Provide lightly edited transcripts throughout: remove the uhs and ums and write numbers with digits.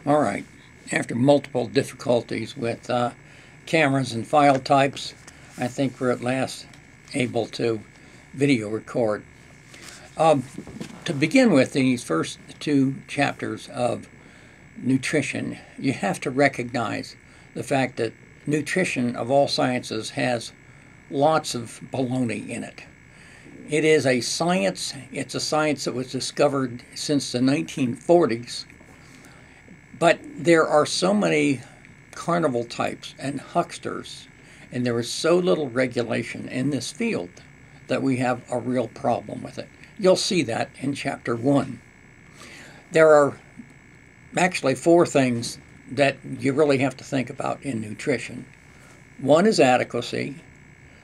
All right. After multiple difficulties with cameras and file types, I think we're at last able to video record. To begin with, these first two chapters of nutrition, you have to recognize the fact that nutrition of all sciences has lots of baloney in it. It is a science. It's a science that was discovered since the 1940s. But there are so many carnival types and hucksters, and there is so little regulation in this field that we have a real problem with it. You'll see that in Chapter 1. There are actually four things that you really have to think about in nutrition. One is adequacy.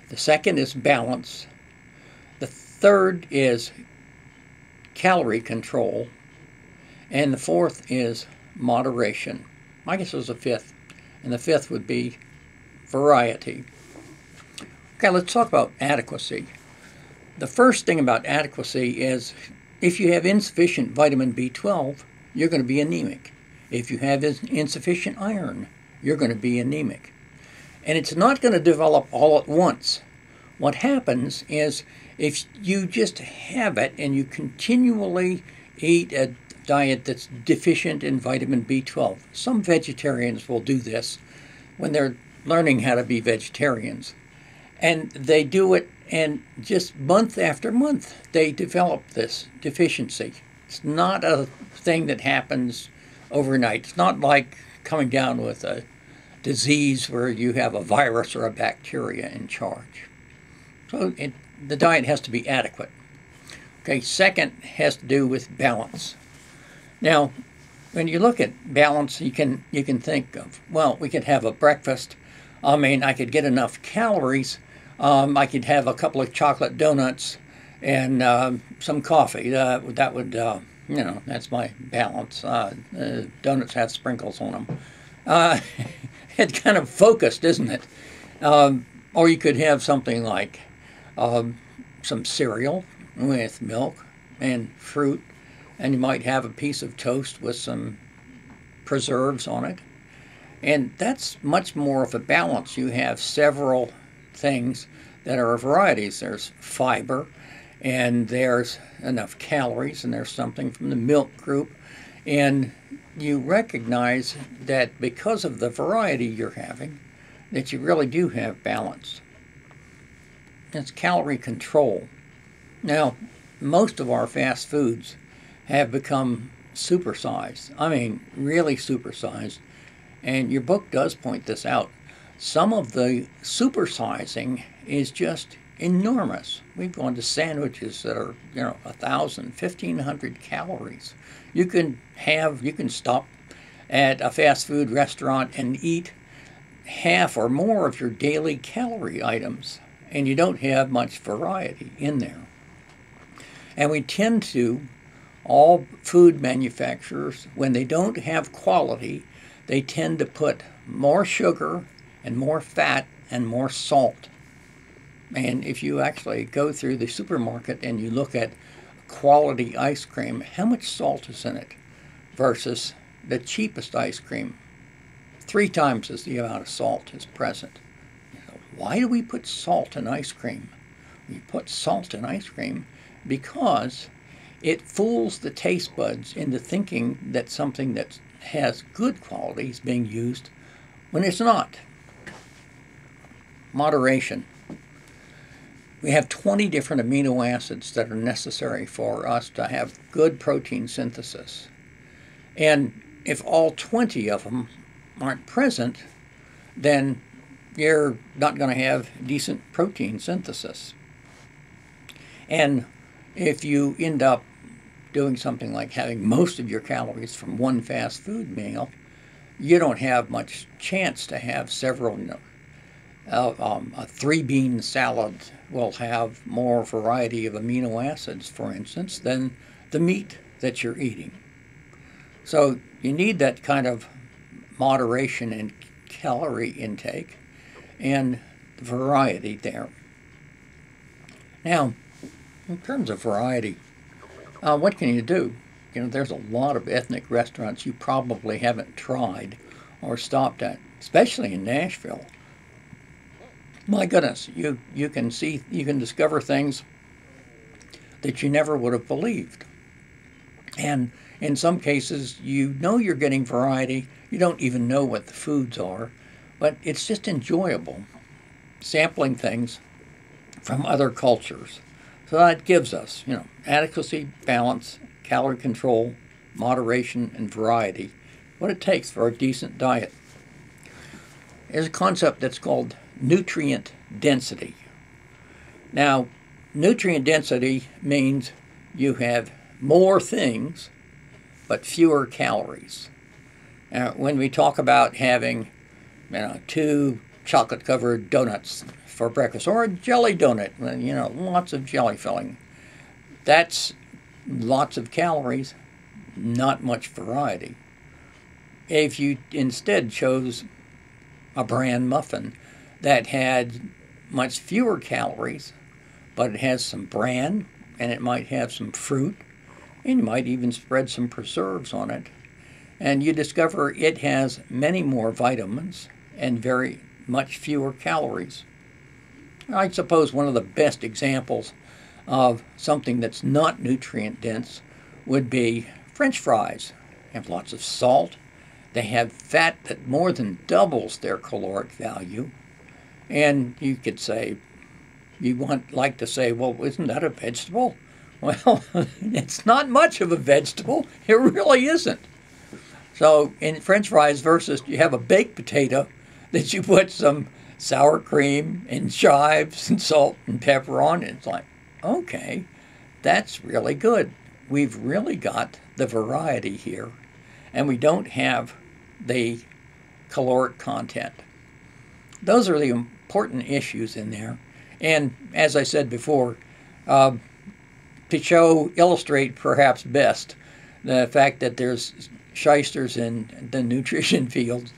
The second is balance. The third is calorie control. And the fourth is moderation. I guess there's a fifth. And the fifth would be variety. Okay, let's talk about adequacy. The first thing about adequacy is if you have insufficient vitamin B12, you're going to be anemic. If you have insufficient iron, you're going to be anemic. And it's not going to develop all at once. What happens is if you just have it and you continually eat a diet that's deficient in vitamin B12. Some vegetarians will do this when they're learning how to be vegetarians. And they do it, and just month after month, they develop this deficiency. It's not a thing that happens overnight. It's not like coming down with a disease where you have a virus or a bacteria in charge. So the diet has to be adequate. Okay, second has to do with balance. Now, when you look at balance, you can think of, well, we could have a breakfast. I could get enough calories. I could have a couple of chocolate donuts and some coffee. That would, that's my balance. Donuts have sprinkles on them. It's kind of focused, isn't it? Or you could have something like some cereal with milk and fruit. And you might have a piece of toast with some preserves on it. And that's much more of a balance. You have several things that are varieties. There's fiber, and there's enough calories, and there's something from the milk group. And you recognize that because of the variety you're having, that you really do have balance. It's calorie control. Now, most of our fast foods have become supersized. Really supersized. And your book does point this out. Some of the supersizing is just enormous. We've gone to sandwiches that are, 1,000, 1,500 calories. You can stop at a fast food restaurant and eat half or more of your daily calorie items, and you don't have much variety in there. And we tend to, all food manufacturers, when they don't have quality, they tend to put more sugar and more fat and more salt. And if you actually go through the supermarket and you look at quality ice cream, how much salt is in it versus the cheapest ice cream? 3 times as the amount of salt is present. Why do we put salt in ice cream? We put salt in ice cream because it fools the taste buds into thinking that something that has good quality is being used when it's not. Moderation. We have 20 different amino acids that are necessary for us to have good protein synthesis. And if all 20 of them aren't present, then you're not going to have decent protein synthesis. And if you end up doing something like having most of your calories from one fast food meal, you don't have much chance to have several. A 3-bean salad will have more variety of amino acids, for instance, than the meat that you're eating. So you need that kind of moderation in calorie intake and variety there. Now, in terms of variety, what can you do? You know, there's a lot of ethnic restaurants you probably haven't tried or stopped at, especially in Nashville. My goodness, you can discover things that you never would have believed. And in some cases, you know you're getting variety. You don't even know what the foods are, but it's just enjoyable sampling things from other cultures. So that gives us, adequacy, balance, calorie control, moderation, and variety, what it takes for a decent diet. There's a concept that's called nutrient density. Now, nutrient density means you have more things, but fewer calories. Now, when we talk about having, 2 chocolate-covered donuts for breakfast, or a jelly donut, lots of jelly filling, that's lots of calories, not much variety. If you instead chose a bran muffin that had much fewer calories, but it has some bran, and it might have some fruit, and you might even spread some preserves on it, and you discover it has many more vitamins and very much fewer calories. I suppose one of the best examples of something that's not nutrient dense would be French fries. They have lots of salt. They have fat that more than doubles their caloric value. And you could say, like to say, well, isn't that a vegetable? Well, it's not much of a vegetable. It really isn't. So in French fries versus you have a baked potato that you put some sour cream and chives and salt and pepper on, it's like, okay, that's really good. We've really got the variety here, and we don't have the caloric content. Those are the important issues in there. And as I said before, to illustrate perhaps best the fact that there's shysters in the nutrition field,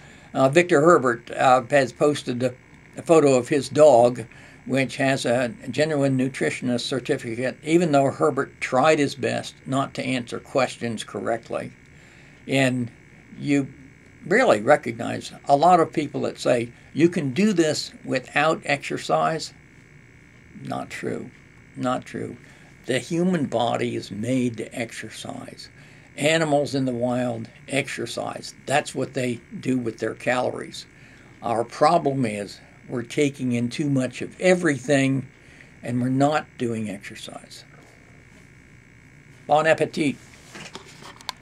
Victor Herbert has posted a photo of his dog, which has a genuine nutritionist certificate, even though Herbert tried his best not to answer questions correctly. And you really recognize a lot of people that say, you can do this without exercise. Not true. Not true. The human body is made to exercise. Animals in the wild exercise. That's what they do with their calories. Our problem is we're taking in too much of everything and we're not doing exercise. Bon appetit.